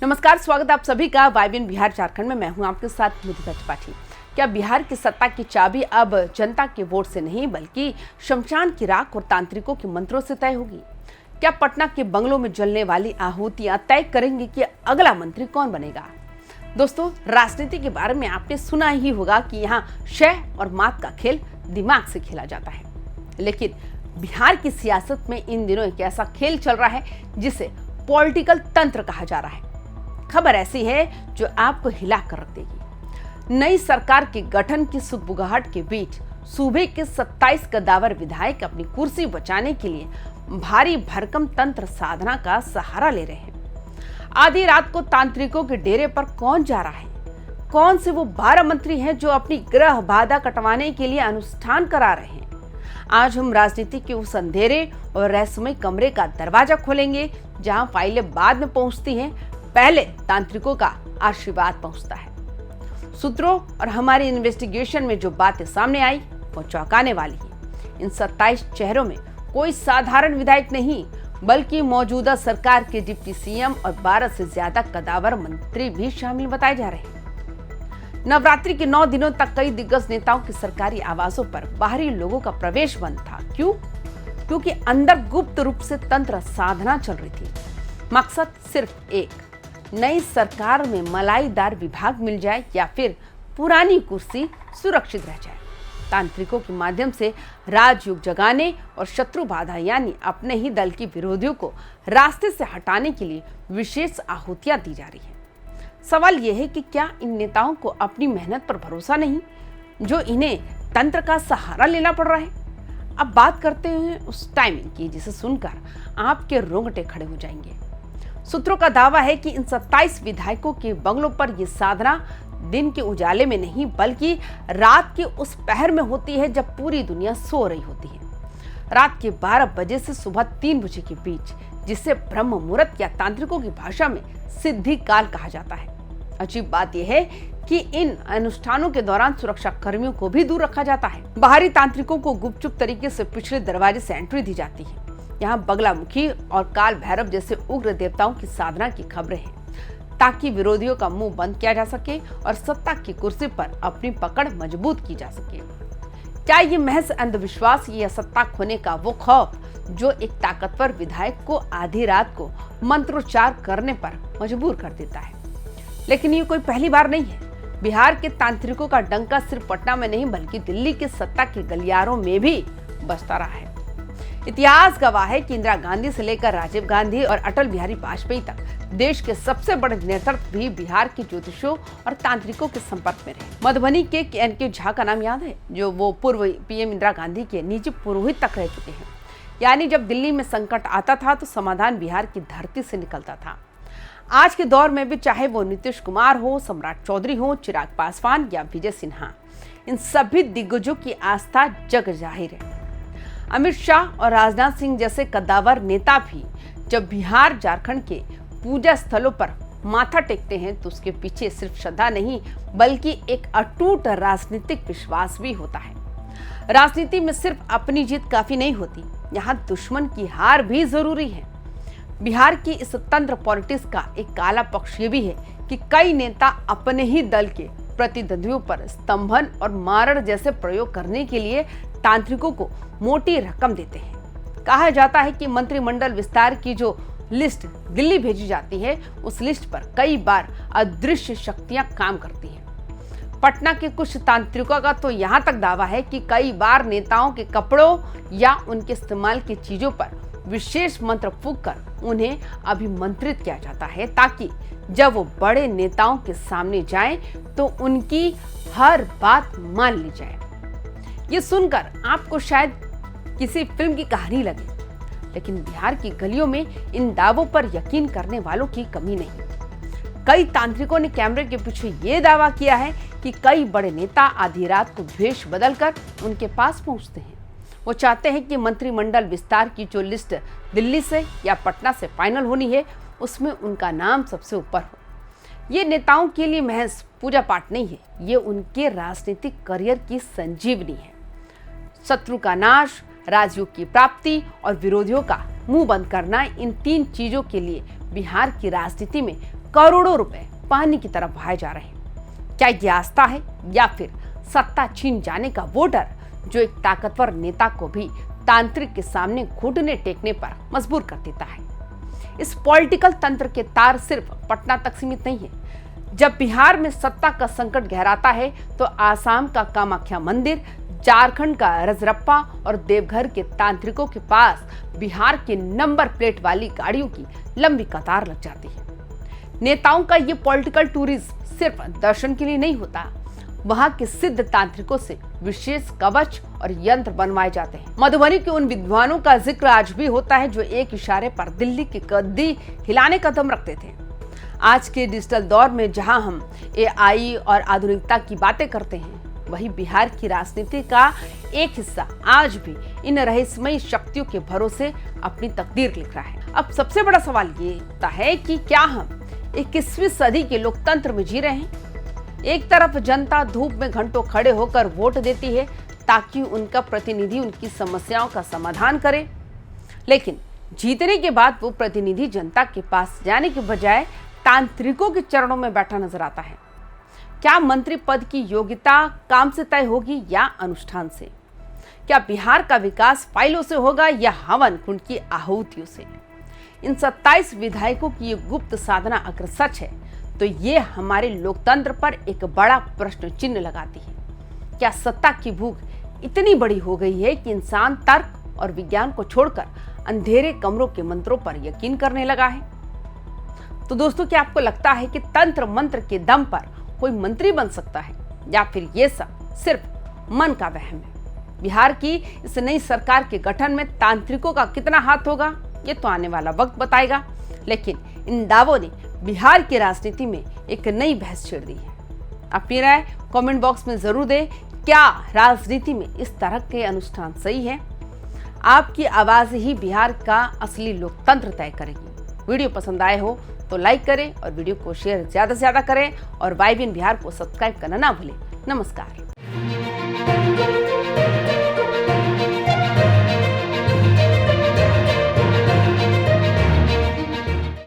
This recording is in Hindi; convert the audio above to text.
नमस्कार, स्वागत आप सभी का वाइब्रेंट बिहार झारखंड में। मैं हूं आपके साथ मुदिता त्रिपाठी। क्या बिहार की सत्ता की चाबी अब जनता के वोट से नहीं बल्कि शमशान की राख और तांत्रिकों के मंत्रों से तय होगी? क्या पटना के बंगलों में जलने वाली आहुतियां तय करेंगी कि अगला मंत्री कौन बनेगा? दोस्तों, राजनीति के बारे में आपने सुना ही होगा कि यहाँ शह और मात का खेल दिमाग से खेला जाता है, लेकिन बिहार की सियासत में इन दिनों एक ऐसा खेल चल रहा है जिसे पॉलिटिकल तंत्र कहा जा रहा है। खबर ऐसी है जो आपको हिला कर रख देगी। नई सरकार के गठन की सुगबुगाहट के बीच सूबे के 27 कद्दावर विधायक अपनी कुर्सी बचाने के लिए भारी भरकम तंत्र साधना का सहारा ले रहे हैं। आधी रात को तांत्रिकों के डेरे पर कौन जा रहा है? कौन से वो 12 मंत्री हैं जो अपनी ग्रह बाधा कटवाने के लिए अनुष्ठान करा रहे हैं? आज हम राजनीति के उस अंधेरे और रहस्यमय कमरे का दरवाजा खोलेंगे जहां फाइलें बाद में पहुंचती हैं, पहले तांत्रिकों का आशीर्वाद पहुंचता है। सूत्रों और हमारी इन्वेस्टिगेशन में जो बातें सामने आई वो चौंकाने वाली है। इन 27 चेहरों में कोई साधारण विधायक नहीं बल्कि मौजूदा सरकार के डिप्टी सीएम और 12 से ज्यादा कद्दावर मंत्री भी शामिल बताए जा रहे हैं। नवरात्रि के 9 दिनों तक कई दिग्गज नेताओं की सरकारी आवासों पर बाहरी लोगों का प्रवेश बंद था। क्यों? क्योंकि अंदर गुप्त रूप से तंत्र साधना चल रही थी। मकसद सिर्फ एक, नई सरकार में मलाईदार विभाग मिल जाए या फिर पुरानी कुर्सी सुरक्षित रह जाए। तांत्रिकों के माध्यम से राजयोग जगाने और शत्रु बाधा यानी अपने ही दल के विरोधियों को रास्ते से हटाने के लिए विशेष आहुतियां दी जा रही है। सवाल यह है कि क्या इन नेताओं को अपनी मेहनत पर भरोसा नहीं जो इन्हें तंत्र का सहारा लेना पड़ रहा है? अब बात करते हैं उस टाइमिंग की जिसे सुनकर आपके रोंगटे खड़े हो जाएंगे। सूत्रों का दावा है कि इन 27 विधायकों के बंगलों पर यह साधना दिन के उजाले में नहीं बल्कि रात के उस पहर में होती है जब पूरी दुनिया सो रही होती है। रात के 12 बजे से सुबह 3 बजे के बीच, जिसे ब्रह्म मुहूर्त या तांत्रिकों की भाषा में सिद्धि काल कहा जाता है। अजीब बात यह है कि इन अनुष्ठानों के दौरान सुरक्षा कर्मियों को भी दूर रखा जाता है। बाहरी तांत्रिकों को गुपचुप तरीके से पिछले दरवाजे से एंट्री दी जाती है। यहाँ बगलामुखी और काल भैरव जैसे उग्र देवताओं की साधना की खबरें हैं ताकि विरोधियों का मुंह बंद किया जा सके और सत्ता की कुर्सी पर अपनी पकड़ मजबूत की जा सके। क्या ये महज अंधविश्वास या सत्ता खोने का वो खौफ जो एक ताकतवर विधायक को आधी रात को मंत्रोच्चार करने पर मजबूर कर देता है? लेकिन ये कोई पहली बार नहीं है। बिहार के तांत्रिकों का डंका सिर्फ पटना में नहीं बल्कि दिल्ली के सत्ता के गलियारों में भी बजता रहा है। इतिहास गवाह है कि इंदिरा गांधी से लेकर राजीव गांधी और अटल बिहारी वाजपेयी तक देश के सबसे बड़े नेतृत्व भी बिहार के ज्योतिषों और तांत्रिकों के संपर्क में रहे। मधुबनी के एन.के. झा का नाम याद है, जो वो पूर्व पीएम इंदिरा गांधी के निजी पुरोहित तक रह चुके हैं। यानी जब दिल्ली में संकट आता था तो समाधान बिहार की धरती से निकलता था। आज के दौर में भी चाहे वो नीतीश कुमार हो, सम्राट चौधरी हो, चिराग पासवान या विजय सिन्हा, इन सभी दिग्गजों की आस्था जग जाहिर है। अमित शाह और राजनाथ सिंह जैसे कद्दावर नेता भी जब बिहार झारखंड के पूजा स्थलों पर माथा टेकते हैं तो उसके पीछे सिर्फ श्रद्धा नहीं बल्कि एक अटूट राजनीतिक विश्वास भी होता है। राजनीति में सिर्फ अपनी जीत काफी नहीं होती, यहाँ दुश्मन की हार भी जरूरी है। बिहार की इस तंत्र पॉलिटिक्स का एक काला पक्ष ये भी है कि कई नेता अपने ही दल के प्रतिद्वंदियों पर स्तंभन और मारण जैसे प्रयोग करने के लिए तांत्रिकों को मोटी रकम देते हैं। कहा जाता है कि मंत्रिमंडल विस्तार की जो लिस्ट दिल्ली भेजी जाती है उस लिस्ट पर कई बार अदृश्य शक्तियां काम करती हैं। पटना के कुछ तांत्रिकों का तो यहाँ तक दावा है कि कई बार नेताओं के कपड़ों या उनके इस्तेमाल की चीजों पर विशेष मंत्र फूंक कर उन्हें अभिमंत्रित किया जाता है ताकि जब वो बड़े नेताओं के सामने जाएं तो उनकी हर बात मान ली जाए। ये सुनकर आपको शायद किसी फिल्म की कहानी लगे, लेकिन बिहार की गलियों में इन दावों पर यकीन करने वालों की कमी नहीं। कई तांत्रिकों ने कैमरे के पीछे ये दावा किया है कि कई बड़े नेता आधी रात को भेष बदलकर उनके पास पहुंचते हैं। वो चाहते हैं कि मंत्रिमंडल विस्तार की जो लिस्ट दिल्ली से या पटना से फाइनल होनी है उसमें उनका नाम सबसे ऊपर हो। ये नेताओं के लिए महज पूजा पाठ नहीं है, ये उनके राजनीतिक करियर की संजीवनी है। शत्रु का नाश, राजयोग की प्राप्ति और विरोधियों का मुंह बंद करना, इन 3 चीजों के लिए बिहार की राजनीति में करोड़ों रुपए पानी की तरफ बहाए जा रहे हैं। क्या ये आस्था है या फिर सत्ता छीन जाने का वो डर जो एक ताकतवर नेता को भी तांत्रिक के सामने घुटने टेकने पर मजबूर कर देता है? इस पॉलिटिकल तंत्र के तार सिर्फ पटना तक सीमित नहीं है। जब बिहार में सत्ता का संकट गहराता है तो आसाम का कामाख्या मंदिर, झारखंड का रजरप्पा और देवघर के तांत्रिकों के पास बिहार के नंबर प्लेट वाली गाड़ियों की लंबी कतार लग जाती है। नेताओं का ये पॉलिटिकल टूरिज्म सिर्फ दर्शन के लिए नहीं होता, वहां के सिद्ध तांत्रिकों से विशेष कवच और यंत्र बनवाए जाते हैं। मधुबनी के उन विद्वानों का जिक्र आज भी होता है जो एक इशारे पर दिल्ली की गद्दी हिलाने का दम रखते थे। आज के डिजिटल दौर में जहां हम AI और आधुनिकता की बातें करते हैं, वहीं बिहार की राजनीति का एक हिस्सा आज भी इन रहस्यमयी शक्तियों के भरोसे अपनी तकदीर लिख रहा है। अब सबसे बड़ा सवाल ये होता है कि क्या हम 21वीं सदी के लोकतंत्र में जी रहे हैं? एक तरफ जनता धूप में घंटों खड़े होकर वोट देती है ताकि उनका प्रतिनिधि उनकी समस्याओं का समाधान करे, लेकिन जीतने के बाद वो प्रतिनिधि जनता के पास जाने के बजाय तांत्रिकों के चरणों में बैठा नजर आता है। क्या मंत्री पद की योग्यता काम से तय होगी या अनुष्ठान से? क्या बिहार का विकास फाइलों से होगा या हवन कुंड की आहुतियों से? इन 27 विधायकों की ये गुप्त साधना अगर सच है तो ये हमारे लोकतंत्र पर एक बड़ा प्रश्न चिन्ह लगाती है। क्या सत्ता की भूख इतनी बड़ी हो गई है कि इंसान तर्क और विज्ञान को छोड़कर अंधेरे कमरों के मंत्रों पर यकीन करने लगा है? तो दोस्तों, क्या आपको लगता है कि तंत्र मंत्र के दम पर कोई मंत्री बन सकता है या फिर ये सब सिर्फ मन का वहम है? बिहार की इस नई सरकार के गठन में तांत्रिकों का कितना हाथ होगा, ये तो आने वाला वक्त बताएगा। लेकिन इन दावों ने बिहार की राजनीति में एक नई बहस छेड़ दी है। अपनी राय कमेंट बॉक्स में जरूर दें। क्या राजनीति में इस तरह के अनुष्ठान सही है? आपकी आवाज ही बिहार का असली लोकतंत्र तय करेगी। वीडियो पसंद आए हो तो लाइक करें और वीडियो को शेयर ज्यादा से ज्यादा करें और YBN बिहार को सब्सक्राइब करना ना भूलें। नमस्कार।